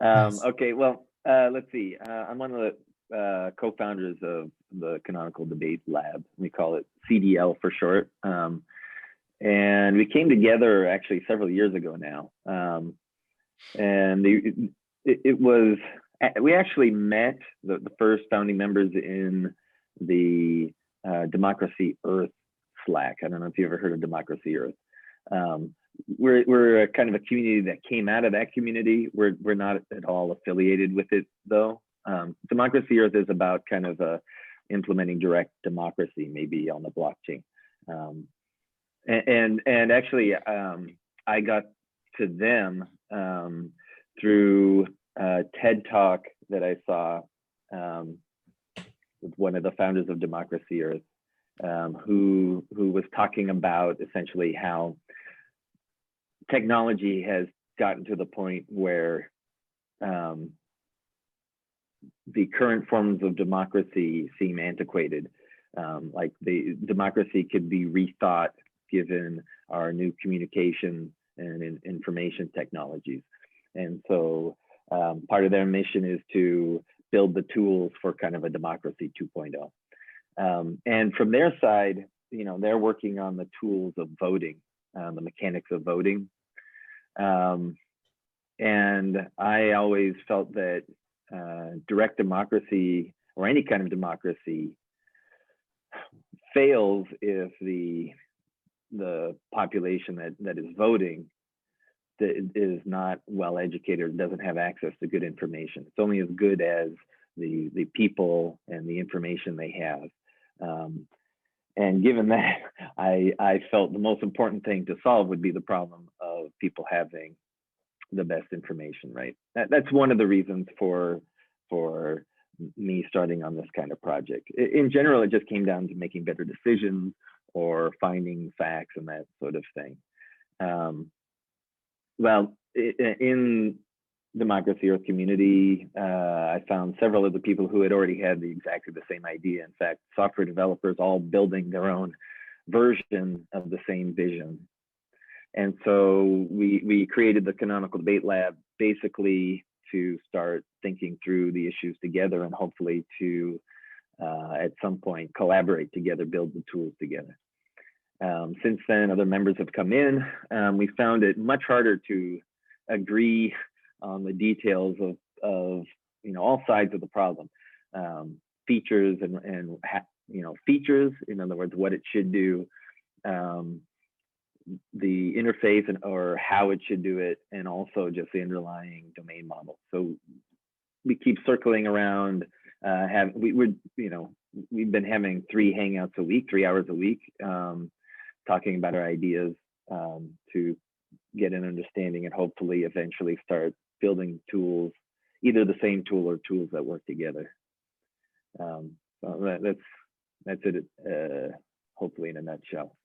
Nice. Okay, well, let's see. I'm one of the co-founders of the Canonical Debate Lab. We call it CDL for short. And we came together actually several years ago now. And it was, we actually met the first founding members in the Democracy Earth Slack. I don't know if you ever heard of Democracy Earth. We're a kind of a community that came out of that community. We're not at all affiliated with it though. Democracy Earth is about kind of implementing direct democracy, maybe on the blockchain. And actually, I got to them through a TED Talk that I saw with one of the founders of Democracy Earth, who was talking about essentially how technology has gotten to the point where the current forms of democracy seem antiquated. Like the democracy could be rethought given our new communication and information technologies. And so part of their mission is to build the tools for kind of a democracy 2.0. And from their side, you know, they're working on the tools of voting, the mechanics of voting. And I always felt that direct democracy or any kind of democracy fails if the population that is voting that is not well educated or doesn't have access to good information. It's only as good as the people and the information they have. And given that, I felt the most important thing to solve would be the problem of people having the best information, right? That's one of the reasons for me starting on this kind of project. In general, it just came down to making better decisions or finding facts and that sort of thing. Well, in Democracy Earth community, I found several of the people who had already had exactly the same idea. In fact, software developers all building their own version of the same vision. And so we created the Canonical Debate Lab basically to start thinking through the issues together and hopefully to, at some point, collaborate together, build the tools together. Since then, other members have come in. We found it much harder to agree on the details of you know, all sides of the problem. Features and you know, features, in other words, what it should do, the interface or how it should do it, and also just the underlying domain model. So we keep circling around. We've been having 3 hangouts a week, 3 hours a week, talking about our ideas to get an understanding and hopefully eventually start building tools, either the same tool or tools that work together. So that's it, hopefully in a nutshell.